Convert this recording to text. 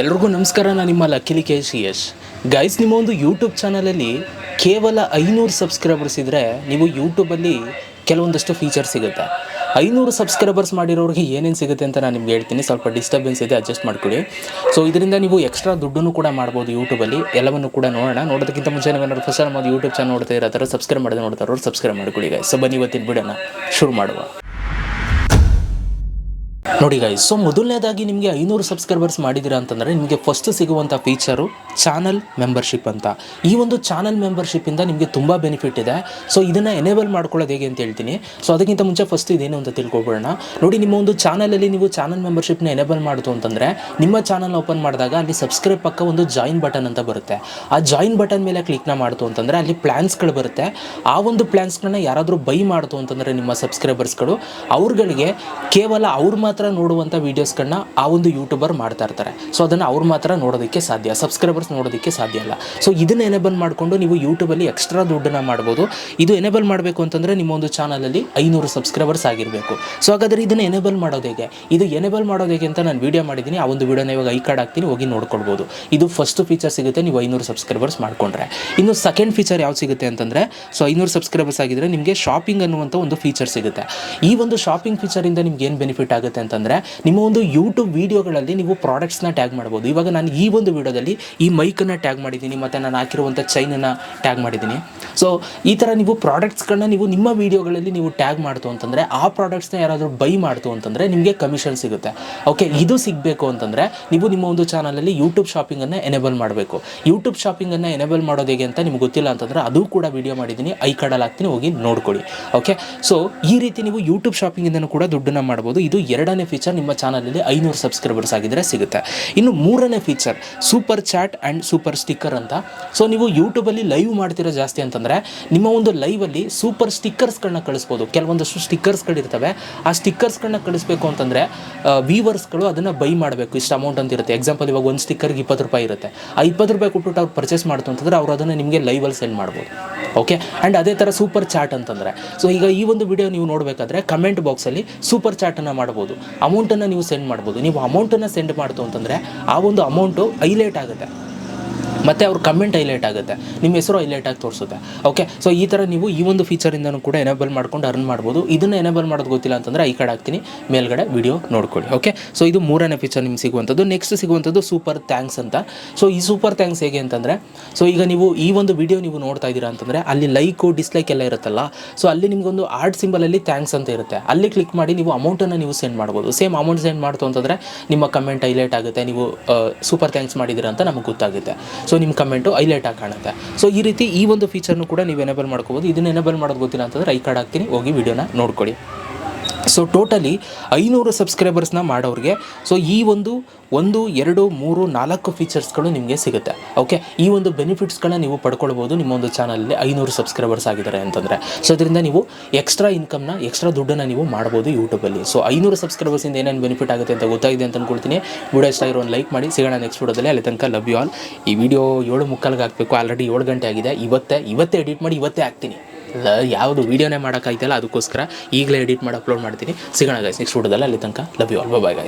ಎಲ್ರಿಗೂ ನಮಸ್ಕಾರ. ನಾನು ನಿಮ್ಮ ಲಕ್ಕಿಲಿ ಯಶ್. ಗೈಸ್, ನಿಮ್ಮ ಒಂದು ಯೂಟ್ಯೂಬ್ ಚಾನಲಲ್ಲಿ ಕೇವಲ 500 ಸಬ್ಸ್ಕ್ರೈಬರ್ಸ್ ಇದ್ದರೆ ನೀವು ಯೂಟ್ಯೂಬಲ್ಲಿ ಕೆಲವೊಂದಷ್ಟು ಫೀಚರ್ಸ್ ಸಿಗುತ್ತೆ. 500 ಸಬ್ಸ್ಕ್ರೈಬರ್ಸ್ ಮಾಡಿರೋರಿಗೆ ಏನೇನು ಸಿಗುತ್ತೆ ಅಂತ ನಾನು ನಿಮ್ಗೆ ಹೇಳ್ತೀನಿ. ಸ್ವಲ್ಪ ಡಿಸ್ಟರ್ಬೆನ್ಸ್ ಇದೆ, ಅಡ್ಜಸ್ಟ್ ಮಾಡ್ಕೊಳ್ಳಿ. ಸೊ ಇದರಿಂದ ನೀವು ಎಕ್ಸ್ಟ್ರಾ ದುಡ್ಡನ್ನು ಕೂಡ ಮಾಡ್ಬೋದು ಯೂಟ್ಯೂಬಲ್ಲಿ. ಎಲ್ಲವನ್ನು ಕೂಡ ನೋಡೋದಕ್ಕಿಂತ ಮುಂಚೆ ನಾವೇನಾದ್ರು ಫಸ್ಟ್ ಟೈಮ್ ಒಂದು ಯೂಟ್ಯೂಬ್ ಚಾನಲ್ ನೋಡ್ತಾ ಇರೋ ಥರ ಸಬ್ಸ್ಕ್ರೈಬ್ ಮಾಡೋದು ನೋಡ್ತಾರೋ ಸಬ್ಸ್ಕ್ರೈಬ್ ಮಾಡ್ಕೊಳ್ಳಿ ಗೈಸ್. ಸೊ ಬನ್ನಿ ಇವತ್ತಿನ ವಿಡಿಯೋನ ಶುರು ಮಾಡುವ. ನೋಡಿ ಗೈಸ್, ಸೊ ಮೊದಲನೇದಾಗಿ ನಿಮಗೆ 500 ಸಬ್ಸ್ಕ್ರೈಬರ್ಸ್ ಮಾಡಿದ್ದೀರಾ ಅಂತಂದರೆ ನಿಮಗೆ ಫಸ್ಟ್ ಸಿಗುವಂಥ ಫೀಚರು ಚಾನಲ್ ಮೆಂಬರ್ಶಿಪ್ ಅಂತ. ಈ ಒಂದು ಚಾನಲ್ ಮೆಂಬರ್ಶಿಪ್ಪಿಂದ ನಿಮಗೆ ತುಂಬ ಬೆನಿಫಿಟ್ ಇದೆ. ಸೊ ಇದನ್ನು ಎನೇಬಲ್ ಮಾಡ್ಕೊಳ್ಳೋದು ಹೇಗೆ ಅಂತ ಹೇಳ್ತೀನಿ. ಸೊ ಅದಕ್ಕಿಂತ ಮುಂಚೆ ಫಸ್ಟ್ ಇದೇನು ಅಂತ ತಿಳ್ಕೊಬೋಣ. ನೋಡಿ, ನಿಮ್ಮ ಒಂದು ಚಾನಲಲ್ಲಿ ನೀವು ಚಾನಲ್ ಮೆಂಬರ್ಶಿಪ್ನ ಎನೇಬಲ್ ಮಾಡ್ತು ಅಂತಂದರೆ ನಿಮ್ಮ ಚಾನಲ್ ಓಪನ್ ಮಾಡಿದಾಗ ಅಲ್ಲಿ ಸಬ್ಸ್ಕ್ರೈಬ್ ಪಕ್ಕ ಒಂದು ಜಾಯಿನ್ ಬಟನ್ ಅಂತ ಬರುತ್ತೆ. ಆ ಜಾಯಿನ್ ಬಟನ್ ಮೇಲೆ ಕ್ಲಿಕ್ನ ಮಾಡ್ತು ಅಂತಂದರೆ ಅಲ್ಲಿ ಪ್ಲ್ಯಾನ್ಸ್ಗಳು ಬರುತ್ತೆ. ಆ ಒಂದು ಪ್ಲ್ಯಾನ್ಸ್ಗಳನ್ನ ಯಾರಾದರೂ ಬೈ ಮಾಡ್ತು ಅಂತಂದರೆ ನಿಮ್ಮ ಸಬ್ಸ್ಕ್ರೈಬರ್ಸ್ಗಳು ಅವ್ರುಗಳಿಗೆ ಕೇವಲ ಅವ್ರು ಮಾತ್ರ ನೋಡುವಂಥ ವೀಡಿಯೋಸ್ಗಳನ್ನ ಆ ಒಂದು ಯೂಟ್ಯೂಬರ್ ಮಾಡ್ತಾ ಇರ್ತಾರೆ. ಸೊ ಅದನ್ನು ಅವ್ರು ಮಾತ್ರ ನೋಡೋದಕ್ಕೆ ಸಾಧ್ಯ, ಸಬ್ಸ್ಕ್ರೈಬರ್ಸ್ ನೋಡೋದಕ್ಕೆ ಸಾಧ್ಯ ಇಲ್ಲ. ಸೊ ಇದನ್ನು ಎನೇಬಲ್ ಮಾಡಿಕೊಂಡು ನೀವು ಯೂಟ್ಯೂಬಲ್ಲಿ ಎಕ್ಸ್ಟ್ರಾ ದುಡ್ಡನ್ನು ಮಾಡ್ಬೋದು. ಇದು ಎನೇಬಲ್ ಮಾಡಬೇಕು ಅಂತಂದರೆ ನಿಮ್ಮ ಒಂದು ಚಾನಲಲ್ಲಿ 500 ಸಬ್ಸ್ಕ್ರೈಬರ್ಸ್ ಆಗಿರಬೇಕು. ಸೊ ಹಾಗಾದರೆ ಇದನ್ನು ಎನೇಬಲ್ ಮಾಡೋದು ಹೇಗೆ, ಇದು ಎನೇಬಲ್ ಮಾಡೋದು ಹೇಗೆ ಅಂತ ನಾನು ವೀಡಿಯೋ ಮಾಡಿದ್ದೀನಿ. ಆ ಒಂದು ವೀಡಿಯೋನ ಇವಾಗ ಐ ಕಾರ್ಡ್ ಹಾಕ್ತೀನಿ, ಹೋಗಿ ನೋಡ್ಕೊಳ್ಬೋದು. ಇದು ಫಸ್ಟ್ ಫೀಚರ್ ಸಿಗುತ್ತೆ ನೀವು 500 ಸಬ್ಸ್ಕ್ರೈಬರ್ಸ್ ಮಾಡಿಕೊಂಡ್ರೆ. ಇನ್ನು ಸೆಕೆಂಡ್ ಫೀಚರ್ ಯಾವ್ದು ಸಿಗುತ್ತೆ ಅಂತಂದರೆ, ಸೊ 500 ಸಬ್ಸ್ಕ್ರೈಬರ್ಸ್ ಆಗಿದ್ದರೆ ನಿಮಗೆ ಶಾಪಿಂಗ್ ಅನ್ನುವಂಥ ಒಂದು ಫೀಚರ್ ಸಿಗುತ್ತೆ. ಈ ಒಂದು ಶಾಪಿಂಗ್ ಫೀಚರಿಂದ ನಿಮ್ಗೆ ಏನು ಬೆನಿಫಿಟ್ ಆಗುತ್ತೆ ಅಂತಂದರೆ, ನಿಮ್ಮ ಒಂದು ಯೂಟ್ಯೂಬ್ ವೀಡಿಯೋಗಳಲ್ಲಿ ನೀವು ಪ್ರಾಡಕ್ಟ್ಸ್ನ ಟ್ಯಾಗ್ ಮಾಡ್ಬೋದು. ಇವಾಗ ನಾನು ಈ ಒಂದು ವೀಡಿಯೋದಲ್ಲಿ ಈ ಮೈಕನ್ನು ಟ್ಯಾಗ್ ಮಾಡಿದ್ದೀನಿ, ಮತ್ತು ನಾನು ಹಾಕಿರುವಂಥ ಚೈನನ್ನು ಟ್ಯಾಗ್ ಮಾಡಿದ್ದೀನಿ. ಸೊ ಈ ಥರ ನೀವು ಪ್ರಾಡಕ್ಟ್ಸ್ಗಳನ್ನ ನೀವು ನಿಮ್ಮ ವೀಡಿಯೋಗಳಲ್ಲಿ ನೀವು ಟ್ಯಾಗ್ ಮಾಡ್ತು ಅಂತಂದರೆ ಆ ಪ್ರಾಡಕ್ಟ್ಸ್ನ ಯಾರಾದರೂ ಬೈ ಮಾಡ್ತು ಅಂತಂದರೆ ನಿಮಗೆ ಕಮಿಷನ್ ಸಿಗುತ್ತೆ. ಓಕೆ, ಇದು ಸಿಗಬೇಕು ಅಂತಂದರೆ ನೀವು ನಿಮ್ಮ ಒಂದು ಚಾನಲಲ್ಲಿ ಯೂಟ್ಯೂಬ್ ಶಾಪಿಂಗನ್ನು ಎನೇಬಲ್ ಮಾಡಬೇಕು. ಯೂಟ್ಯೂಬ್ ಶಾಪಿಂಗನ್ನು ಎನೇಬಲ್ ಮಾಡೋದು ಹೇಗೆ ಅಂತ ನಿಮ್ಗೆ ಗೊತ್ತಿಲ್ಲ ಅಂತಂದರೆ ಅದು ಕೂಡ ವೀಡಿಯೋ ಮಾಡಿದ್ದೀನಿ, ಐ ಕಾರ್ಡಲ್ಲಿ ಹಾಕ್ತೀನಿ, ಹೋಗಿ ನೋಡ್ಕೊಳ್ಳಿ. ಓಕೆ, ಸೊ ಈ ರೀತಿ ನೀವು ಯೂಟ್ಯೂಬ್ ಶಾಪಿಂಗಿಂದನೂ ಕೂಡ ದುಡ್ಡನ್ನು ಮಾಡ್ಬೋದು. ಇದು ಎರಡನೇ ಫೀಚರ್ ನಿಮ್ಮ ಚಾನಲಲ್ಲಿ 500 ಸಬ್ಸ್ಕ್ರೈಬರ್ಸ್ ಆಗಿದ್ದರೆ ಸಿಗುತ್ತೆ. ಇನ್ನು ಮೂರನೇ feature super chat and super sticker ಅಂತ. ಸೊ ನೀವು ಯೂಟ್ಯೂಬಲ್ಲಿ ಲೈವ್ ಮಾಡ್ತಿರೋ ಜಾಸ್ತಿ ಅಂತಂದರೆ ನಿಮ್ಮ ಒಂದು ಲೈವಲ್ಲಿ ಸೂಪರ್ ಸ್ಟಿಕ್ಕರ್ಸ್ಗಳನ್ನ ಕಳಿಸ್ಬೋದು. ಕೆಲವೊಂದಷ್ಟು ಸ್ಟಿಕ್ಕರ್ಸ್ಗಳಿರ್ತವೆ. ಆ ಸ್ಟಿಕ್ಕರ್ಸ್ಗಳನ್ನ ಕಳಿಸ್ಬೇಕು ಅಂತಂದರೆ ವೀವರ್ಸ್ಗಳು ಅದನ್ನು ಬೈ ಮಾಡಬೇಕು. ಇಷ್ಟು ಅಮೌಂಟ್ ಅಂತ ಇರುತ್ತೆ. ಎಕ್ಸಾಂಪಲ್ ಇವಾಗ ಒಂದು ಸ್ಟಿಕ್ಕರ್ಗೆ 20 ರೂಪಾಯಿ ಇರುತ್ತೆ. ಆ 20 ರೂಪಾಯಿ ಕೊಟ್ಬಿಟ್ಟು ಅವ್ರು ಪರ್ಚೇಸ್ ಮಾಡ್ತು ಅಂತಂದರೆ ಅವ್ರು ಅದನ್ನು ನಿಮಗೆ ಲೈವಲ್ಲಿ ಸೆಂಡ್ ಮಾಡ್ಬೋದು. ಓಕೆ, ಆ್ಯಂಡ್ ಅದೇ ಥರ ಸೂಪರ್ ಚಾಟ್ ಅಂತಂದರೆ, ಸೊ ಈಗ ಈ ಒಂದು ವಿಡಿಯೋ ನೀವು ನೋಡಬೇಕಾದ್ರೆ ಕಮೆಂಟ್ ಬಾಕ್ಸಲ್ಲಿ ಸೂಪರ್ ಚಾಟನ್ನು ಮಾಡ್ಬೋದು, ಅಮೌಂಟನ್ನು ನೀವು ಸೆಂಡ್ ಮಾಡ್ಬೋದು. ನೀವು ಅಮೌಂಟನ್ನು ಸೆಂಡ್ ಮಾಡ್ತು ಅಂತಂದರೆ ಆ ಒಂದು ಅಮೌಂಟು ಹೈಲೈಟ್ ಆಗುತ್ತೆ, ಮತ್ತು ಅವ್ರ ಕಮೆಂಟ್ ಹೈಲೈಟ್ ಆಗುತ್ತೆ, ನಿಮ್ಮ ಹೆಸರು ಹೈಲೈಟ್ ಆಗಿ ತೋರಿಸುತ್ತೆ. ಓಕೆ, ಸೊ ಈ ಥರ ನೀವು ಈ ಒಂದು ಫೀಚರಿಂದನೂ ಕೂಡ ಎನೇಬಲ್ ಮಾಡ್ಕೊಂಡು ಅರ್ನ್ ಮಾಡ್ಬೋದು. ಇದನ್ನು ಎನೇಬಲ್ ಮಾಡೋದು ಗೊತ್ತಿಲ್ಲ ಅಂತಂದರೆ ಐ ಕಾರ್ಡ್ ಹಾಕ್ತೀನಿ, ಮೇಲ್ಗಡೆ ವಿಡಿಯೋ ನೋಡ್ಕೊಳ್ಳಿ. ಓಕೆ, ಸೊ ಇದು ಮೂರನೇ ಫೀಚರ್ ನಿಮ್ಗೆ ಸಿಗುವಂಥದ್ದು. ನೆಕ್ಸ್ಟ್ ಸಿಗುವಂಥದ್ದು ಸೂಪರ್ ಥ್ಯಾಂಕ್ಸ್ ಅಂತ. ಸೊ ಈ ಸೂಪರ್ ಥ್ಯಾಂಕ್ಸ್ ಹೇಗೆ ಅಂತಂದರೆ, ಸೊ ಈಗ ನೀವು ಈ ಒಂದು ವಿಡಿಯೋ ನೀವು ನೋಡ್ತಾ ಇದ್ದೀರಾ ಅಂತಂದರೆ ಅಲ್ಲಿ ಲೈಕು ಡಿಸ್ಲೈಕ್ ಎಲ್ಲ ಇರುತ್ತಲ್ಲ. ಸೊ ಅಲ್ಲಿ ನಿಮಗೊಂದು ಆರ್ಟ್ ಸಿಂಬಲಲ್ಲಿ ಥ್ಯಾಂಕ್ಸ್ ಅಂತ ಇರುತ್ತೆ. ಅಲ್ಲಿ ಕ್ಲಿಕ್ ಮಾಡಿ ನೀವು ಅಮೌಂಟನ್ನು ನೀವು ಸೆಂಡ್ ಮಾಡ್ಬೋದು. ಸೇಮ್ ಅಮೌಂಟ್ ಸೆಂಡ್ ಮಾಡ್ತು ಅಂತಂದರೆ ನಿಮ್ಮ ಕಮೆಂಟ್ ಹೈಲೈಟ್ ಆಗುತ್ತೆ, ನೀವು ಸೂಪರ್ ಥ್ಯಾಂಕ್ಸ್ ಮಾಡಿದ್ದೀರಾ ಅಂತ ನಮಗೆ ಗೊತ್ತಾಗುತ್ತೆ. ಸೊ ನಿಮ್ಮ ಕಮೆಂಟು ಹೈಲೈಟ್ ಆಗಿ ಕಾಣುತ್ತೆ. ಸೊ ಈ ರೀತಿ ಈ ಒಂದು ಫೀಚರ್ನು ಕೂಡ ನೀವು ಎನೇಬಲ್ ಮಾಡ್ಕೋಬೋದು. ಇದನ್ನು ಎನೇಬಲ್ ಮಾಡೋದು ಗೊತ್ತಿಲ್ಲ ಅಂತಂದರೆ ಐ ಕಾರ್ಡ್ ಹಾಕ್ತೀನಿ, ಹೋಗಿ ವಿಡಿಯೋನ ನೋಡ್ಕೊಳ್ಳಿ. ಸೊ ಟೋಟಲಿ 500 ಸಬ್ಸ್ಕ್ರೈಬರ್ಸ್ನ ಮಾಡೋರಿಗೆ ಸೊ ಈ ಒಂದು 1, 2, 3, 4 ಫೀಚರ್ಸ್ಗಳು ನಿಮಗೆ ಸಿಗುತ್ತೆ. ಓಕೆ, ಈ ಒಂದು ಬೆನಿಫಿಟ್ಸ್ಗಳನ್ನ ನೀವು ಪಡ್ಕೊಳ್ಬೋದು ನಿಮ್ಮ ಒಂದು ಚಾನಲಲ್ಲಿ 500 ಸಬ್ಸ್ಕ್ರೈಬರ್ಸ್ ಆಗಿದ್ದಾರೆ ಅಂತಂದರೆ. ಸೊ ಇದರಿಂದ ನೀವು ಎಕ್ಸ್ಟ್ರಾ ಇನ್ಕಮ್ನ, ಎಕ್ಸ್ಟ್ರಾ ದುಡ್ಡನ್ನು ನೀವು ಮಾಡ್ಬೋದು ಯೂಟ್ಯೂಬಲ್ಲಿ. ಸೊ 500 ಸಬ್ಸ್ಕ್ರೈಬರ್ಸಿಂದ ಏನೇನು ಬೆನಿಫಿಟ್ ಆಗುತ್ತೆ ಅಂತ ಗೊತ್ತಾಗಿದೆ ಅಂತ ಅಂದ್ಕೊಳ್ತೀನಿ. ವಿಡಿಯೋ ಇಷ್ಟ ಆಗಿರೋ ಒಂದು ಲೈಕ್ ಮಾಡಿ. ಸಿಗೋಣ ನೆಕ್ಸ್ಟ್ ವಿಡಿಯೋದಲ್ಲಿ. ಅಲ್ಲಿ ತನಕ ಲವ್ ಯು ಆಲ್. ಈ ವಿಡಿಯೋ 7:45 ಹಾಕಬೇಕು, ಆಲ್ರೆಡಿ 7 ಗಂಟೆ ಆಗಿದೆ. ಇವತ್ತೇ ಎಡಿಟ್ ಮಾಡಿ ಇವತ್ತೇ ಹಾಕ್ತೀನಿ. ಯಾವುದು ವೀಡಿಯೋನೇ ಮಾಡೋಕ್ಕಾಯ್ತಲ್ಲ, ಅದಕ್ಕೋಸ್ಕರ ಈಗಲೇ ಎಡಿಟ್ ಮಾಡಿ ಅಪ್ಲೋಡ್ ಮಾಡ್ತೀನಿ. ಸಿಗೋಣ ಗೈಸ್ ನೆಕ್ಸ್ಟ್ ವಿಡಿಯೋದಲ್ಲಿ. ಅಲ್ಲಿ ತನಕ love you all. Bye guys.